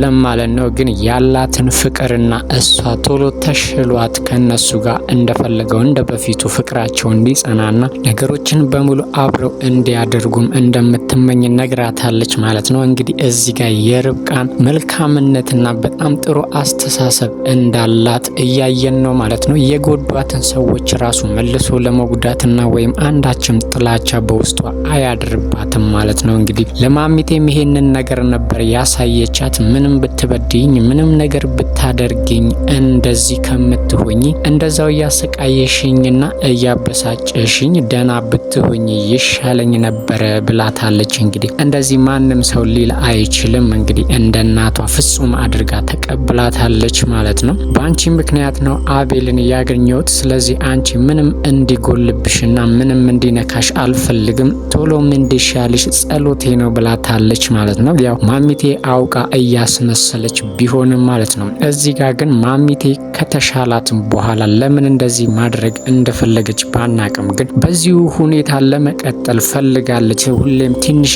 አይደለም ማለት ነው። ግን ያላትን ፍቅርና እሷ ቶሎ ተሽሏት ከነሱ ጋር እንደፈለገው እንደ በፊቱ ፍቅራቸው እንዲጸናና ነገሮችን በሙሉ አብረው እንዲያደርጉም እንደምትመኝ ነግራታለች ማለት ነው። እንግዲህ እዚህ ጋር የርብቃን መልካምነትና በጣም ጥሩ አስተሳሰብ እንዳላት እያየን ነው ማለት ነው። የጎዷትን ሰዎች ራሱ መልሶ ለመጉዳትና ወይም አንዳችም ጥላቻ በውስጧ አያድርባትም ማለት ነው። እንግዲህ ለማሚቴም ይሄንን ነገር ነበር ያሳየቻት። ምንም ብትበድኝ፣ ምንም ነገር ብታደርግኝ እንደዚህ ከምትሆኝ እንደዛው እያሰቃየሽኝና እያበሳጨሽኝ ደና ብትሆኝ ይሻለኝ ነበረ ብላታለች። እንግዲህ እንደዚህ ማንም ሰው ሊል አይችልም። እንግዲህ እንደ እናቷ ፍጹም አድርጋ ተቀብላታለች ማለት ነው። በአንቺ ምክንያት ነው አቤልን ያገኘሁት። ስለዚህ አንቺ ምንም እንዲጎልብሽና ምንም እንዲነካሽ አልፈልግም። ቶሎም እንዲሻልሽ ጸሎቴ ነው ብላታለች ማለት ነው። ያው ማሚቴ አውቃ እያስመሰለች ቢሆንም ማለት ነው። እዚህ ጋር ግን ማሚቴ ከተሻላትም በኋላ ለምን እንደዚህ ማድረግ እንደፈለገች ባናቅም ግን በዚሁ ሁኔታ ለመቀጠል ፈልጋለች። ሁሌም ትንሽ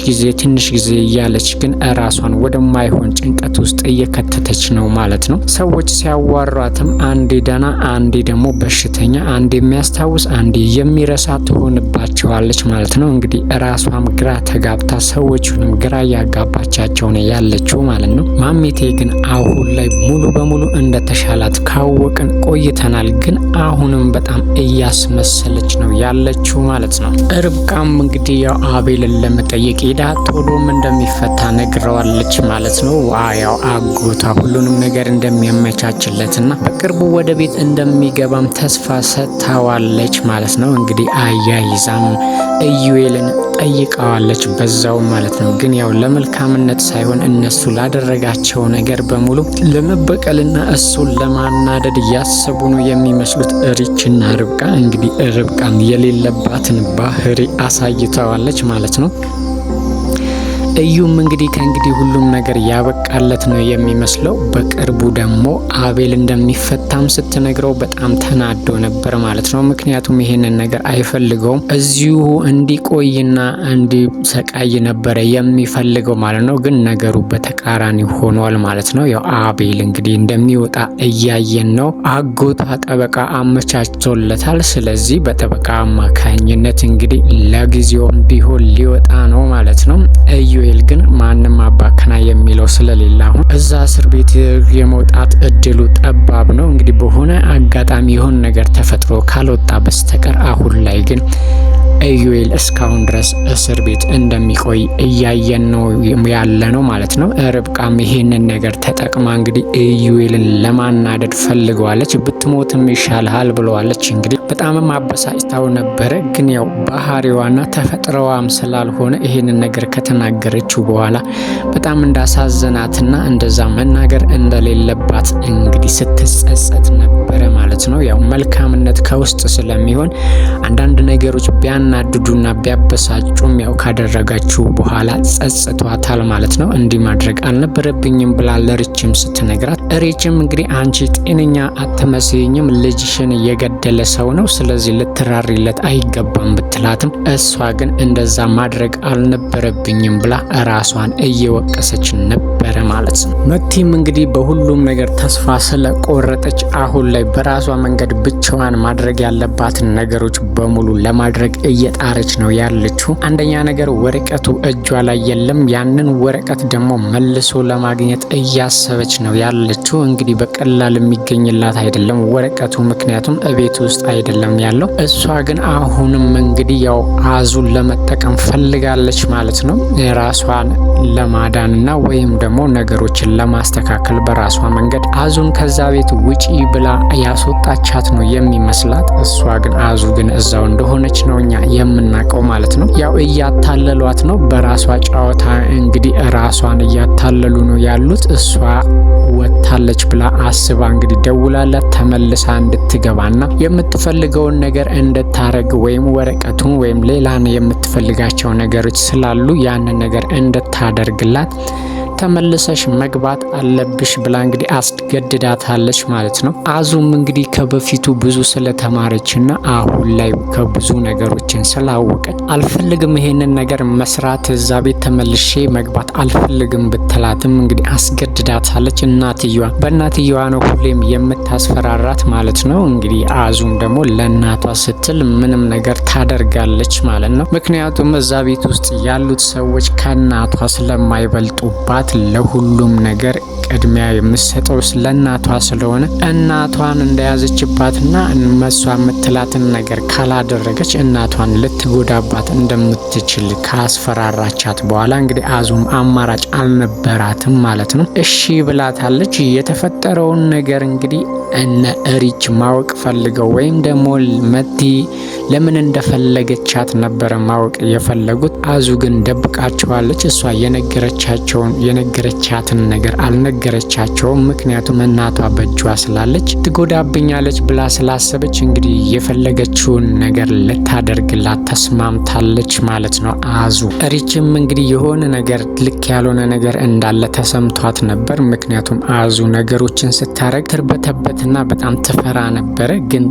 ጊዜ እያለች ግን ራሷን ወደማይሆን ጭንቀት ውስጥ እየከተተች ነው ማለት ነው። ሰዎች ሲያዋሯትም አንዴ ደና፣ አንዴ ደግሞ በሽተኛ፣ አንዴ የሚያስታውስ፣ አንዴ የሚረሳ ትሆንባቸዋለች ማለት ነው። እንግዲህ ራሷም ግራ ተጋብታ ሰዎቹንም ግራ እያጋባቻቸው ነው ያለችው ማለት ነው። ማሚቴ ግን አሁን ላይ ሙሉ በሙሉ እንደተሻላት ካወቅን ቆይተናል። ግን አሁንም በጣም እያስመሰለች ነው ያለችው ማለት ነው። ርብቃም እንግዲህ ያው አቤልን ለመጠየቅ ሄዳ ቶሎም እንደሚፈታ ነግረዋለች ማለት ነው። ያው አጎቷ ሁሉንም ነገር እንደሚያመቻችለትና በቅርቡ ወደ ቤት እንደሚገባም ተስፋ ሰጥታዋለች ማለት ነው። እንግዲህ አያይዛም ኢዩኤልን ጠይቀዋለች በዛው ማለት ነው። ግን ያው ለመልካምነት ሳይሆን እነሱ ላደረጋቸው ነገር በሙሉ ለመበቀልና እሱን ለማናደድ ያሰቡ ነው የሚመስሉት ሪችና ርብቃ። እንግዲህ ርብቃም የሌለባትን ባህሪ አሳይተዋለች ማለት ነው። እዩም እንግዲህ ከእንግዲህ ሁሉም ነገር ያበቃለት ነው የሚመስለው። በቅርቡ ደግሞ አቤል እንደሚፈታም ስትነግረው በጣም ተናዶ ነበር ማለት ነው። ምክንያቱም ይሄንን ነገር አይፈልገውም፣ እዚሁ እንዲቆይና እንዲሰቃይ ነበረ የሚፈልገው ማለት ነው። ግን ነገሩ በተቃራኒ ሆኗል ማለት ነው። ያው አቤል እንግዲህ እንደሚወጣ እያየን ነው። አጎቷ ጠበቃ አመቻችቶለታል። ስለዚህ በጠበቃ አማካኝነት እንግዲህ ለጊዜውም ቢሆን ሊወጣ ነው ማለት ነው። ኢዩኤል ግን ማንም አባከና የሚለው ስለሌለ አሁን እዛ እስር ቤት የመውጣት እድሉ ጠባብ ነው። እንግዲህ በሆነ አጋጣሚ የሆነ ነገር ተፈጥሮ ካልወጣ በስተቀር አሁን ላይ ግን ኢዩኤል እስካሁን ድረስ እስር ቤት እንደሚቆይ እያየን ነው ያለ ነው ማለት ነው። ርብቃም ይሄንን ነገር ተጠቅማ እንግዲህ ኢዩኤልን ለማናደድ ፈልገዋለች። ብትሞትም ይሻልሃል ብለዋለች። እንግዲህ በጣምም አበሳጭታው ነበረ። ግን ያው ባህሪዋና ተፈጥሮዋም ስላልሆነ ይሄንን ነገር ከተናገረችው በኋላ በጣም እንዳሳዘናትና እንደዛ መናገር እንደሌለባት እንግዲህ ስትጸጸት ነበረ ማለት ነው። ያው መልካምነት ከውስጥ ስለሚሆን አንዳንድ ነገሮች ቢያናድዱና ቢያበሳጩም ያው ካደረጋችሁ በኋላ ጸጽቷታል ማለት ነው። እንዲህ ማድረግ አልነበረብኝም ብላ ለሪችም ስትነግራት፣ ሪችም እንግዲህ አንቺ ጤነኛ አትመስይኝም፣ ልጅሽን የገደለ ሰው ነው፣ ስለዚህ ልትራሪለት አይገባም ብትላትም እሷ ግን እንደዛ ማድረግ አልነበረብኝም ብላ ራሷን እየወቀሰች ነበረ ማለት ነው። መክቲም እንግዲህ በሁሉም ነገር ተስፋ ስለቆረጠች አሁን ላይ በራሷ መንገድ ብቻዋን ማድረግ ያለባትን ነገሮች በሙሉ ለማድረግ እየጣረች ነው ያለችው። አንደኛ ነገር ወረቀቱ እጇ ላይ የለም። ያንን ወረቀት ደግሞ መልሶ ለማግኘት እያሰበች ነው ያለችው። እንግዲህ በቀላል የሚገኝላት አይደለም ወረቀቱ፣ ምክንያቱም እቤት ውስጥ አይደለም ያለው። እሷ ግን አሁንም እንግዲህ ያው አዙን ለመጠቀም ፈልጋለች ማለት ነው። የራሷን ለማዳንና ወይም ደግሞ ነገሮችን ለማስተካከል በራሷ መንገድ አዙን ከዛ ቤት ውጪ ብላ ያስወጣቻት ነው የሚመስላት። እሷ ግን አዙ ግን እዛው እንደሆነች ነው እኛ የምናውቀው ማለት ነው። ያው እያታለሏት ነው በራሷ ጨዋታ። እንግዲህ ራሷን እያታለሉ ነው ያሉት። እሷ ወታለች ብላ አስባ እንግዲህ ደውላላት ተመልሳ እንድትገባና የምትፈልገውን ነገር እንድታረግ ወይም ወረቀቱን ወይም ሌላ የምትፈልጋቸው ነገሮች ስላሉ ያንን ነገር እንድታደርግላት ተመልሰሽ መግባት አለብሽ ብላ እንግዲህ አስገድዳታለች ማለት ነው። አዙም እንግዲህ ከበፊቱ ብዙ ስለተማረችና አሁን ላይ ከብዙ ነገሮችን ስላወቀች አልፈልግም ይሄንን ነገር መስራት፣ እዛ ቤት ተመልሼ መግባት አልፈልግም ብትላትም እንግዲህ አስገድዳታለች። በእናትየዋ ነው ሁሌም የምታስፈራራት ማለት ነው። እንግዲህ አዙም ደግሞ ለእናቷ ስትል ምንም ነገር ታደርጋለች ማለት ነው። ምክንያቱም እዛ ቤት ውስጥ ያሉት ሰዎች ከእናቷ ስለማይበልጡባት ለሁሉም ነገር ቅድሚያ የምትሰጠው ለእናቷ ስለሆነ እናቷን እንደያዘችባትና መሷ የምትላትን ነገር ካላደረገች እናቷን ልትጎዳባት እንደምትችል ካስፈራራቻት በኋላ እንግዲህ አዙም አማራጭ አልነበራትም ማለት ነው። እሺ ብላታለች። የተፈጠረውን ነገር እንግዲህ እነ ሪች ማወቅ ፈልገው ወይም ደግሞ መቲ ለምን እንደፈለገቻት ነበረ ማወቅ የፈለጉት። አዙ ግን ደብቃቸዋለች። እሷ የነገረቻትን ነገር አልነገረቻቸውም። ምክንያቱም እናቷ በእጇ ስላለች ትጎዳብኛለች ብላ ስላሰበች እንግዲህ የፈለገችውን ነገር ልታደርግላት ተስማምታለች ማለት ነው አዙ። ሪችም እንግዲህ የሆነ ነገር ልክ ያልሆነ ነገር እንዳለ ተሰምቷት ነበር። ምክንያቱም አዙ ነገሮችን ስታረግ ትርበተበትና በጣም ትፈራ ነበረ። ግን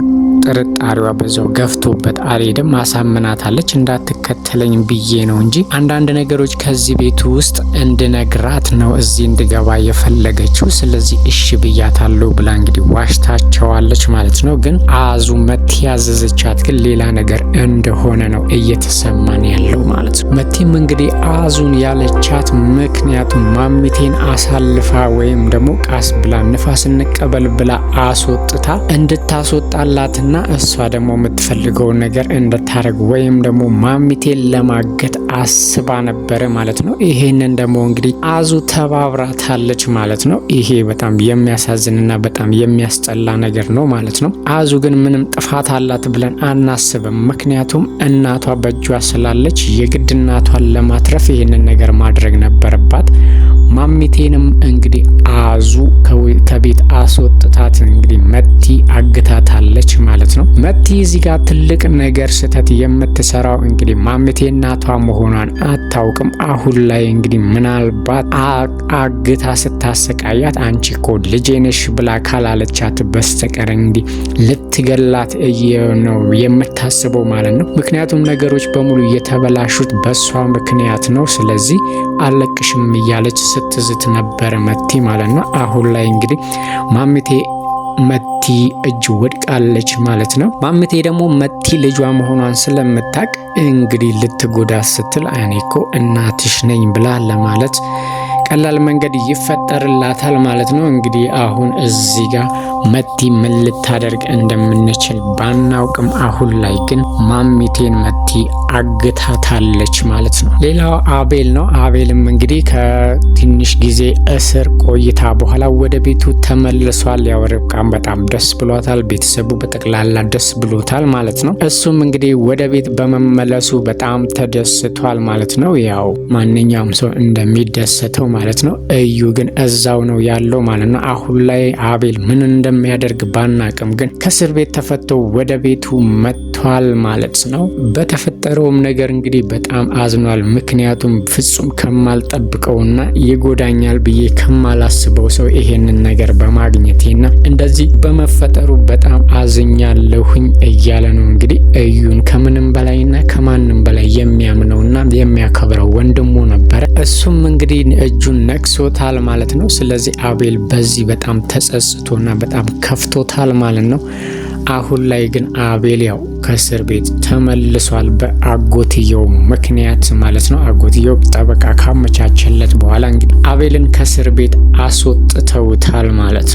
ጥርጣሬዋ በዛው ገፍቶበት አልሄድም። አሳምናታለች። እንዳትከተለኝ ብዬ ነው እንጂ አንዳንድ ነገሮች ከዚህ ቤቱ ውስጥ እንድነግራት ነው እዚህ እንድገባ የፈለገችው። ስለዚህ እሺ ብያታለሁ ብላ እንግዲህ ዋሽታቸዋለች ማለት ነው። ግን አዙ መቲ ያዘዘቻት ግን ሌላ ነገር እንደሆነ ነው እየተሰማን ያለው ማለት ነው። መቲም እንግዲህ አዙን ያለቻት ምክንያቱም ማሚቴን አሳልፋ ወይም ደግሞ ቃስ ብላ ንፋስ እንቀበል ብላ አስወጥታ እንድታስወጣላትና እሷ ደግሞ የምትፈልገውን ነገር እንድታረግ ወይም ደግሞ ማሚቴን ለማገት አስባ ነበረ ማለት ነው። ይሄንን ደግሞ እንግዲህ አዙ ተባብራታለች ማለት ነው። ይሄ በጣም የሚያሳዝንና በጣም የሚያስጠላ ነገር ነው ማለት ነው። አዙ ግን ምንም ጥፋት አላት ብለን አናስብም። ምክንያቱም እናቷ በእጇ ስላለች የግድ እናቷን ለማትረፍ ይሄንን ነገር ማድረግ ነበረባት። ማሚቴንም እንግዲህ አዙ ከቤት አስወጥታት እንግዲህ መቲ አግታታለች ማለት ነው። መቲ እዚህ ጋር ትልቅ ነገር ስህተት የምትሰራው እንግዲህ ማሚቴ እናቷ መሆኗን አታውቅም። አሁን ላይ እንግዲህ ምናልባት አግታ ስታሰቃያት አንቺ እኮ ልጄ ነሽ ብላ ካላለቻት በስተቀር እንግዲህ ልትገላት ነው የምታስበው ማለት ነው። ምክንያቱም ነገሮች በሙሉ የተበላሹት በሷ ምክንያት ነው። ስለዚህ አለቅሽም እያለች ስትዝት ነበረ መቲ ማለት ነው። አሁን ላይ እንግዲህ መቲ እጅ ወድቃለች ማለት ነው። ማሚቴ ደግሞ መቲ ልጇ መሆኗን ስለምታቅ እንግዲህ ልትጎዳት ስትል እኔ እኮ እናትሽ ነኝ ብላ ለማለት ቀላል መንገድ ይፈጠርላታል ማለት ነው። እንግዲህ አሁን እዚህ ጋር መቲ ምን ልታደርግ እንደምንችል ባናውቅም አሁን ላይ ግን ማሚቴን መቲ አግታታለች ማለት ነው። ሌላው አቤል ነው። አቤልም እንግዲህ ከትንሽ ጊዜ እስር ቆይታ በኋላ ወደ ቤቱ ተመልሷል። ያው ርብቃም በጣም ደስ ብሏታል። ቤተሰቡ በጠቅላላ ደስ ብሎታል ማለት ነው። እሱም እንግዲህ ወደ ቤት በመመለሱ በጣም ተደስቷል ማለት ነው። ያው ማንኛውም ሰው እንደሚደሰተው ማለት ነው። እዩ ግን እዛው ነው ያለው ማለት ነው። አሁን ላይ አቤል ምን እንደሚያደርግ ባናቅም ግን ከእስር ቤት ተፈቶ ወደ ቤቱ መጥቷል ማለት ነው። በተፈጠረውም ነገር እንግዲህ በጣም አዝኗል። ምክንያቱም ፍጹም ከማልጠብቀውና ይጎዳኛል ብዬ ከማላስበው ሰው ይሄንን ነገር በማግኘቴና እንደዚህ በመፈጠሩ በጣም አዝኛለሁኝ እያለ ነው። እንግዲህ እዩን ከምንም በላይና ከማንም በላይ የሚያምነውና የሚያከብረው ወንድሙ ነበረ። እሱም እንግዲህ እጁን ነክሶታል ማለት ነው። ስለዚህ አቤል በዚህ በጣም ተጸጽቶና በጣም ከፍቶታል ማለት ነው። አሁን ላይ ግን አቤል ያው ከእስር ቤት ተመልሷል በአጎትየው ምክንያት ማለት ነው። አጎትየው ጠበቃ ካመቻቸለት በኋላ እንግዲህ አቤልን ከእስር ቤት አስወጥተውታል ማለት ነው።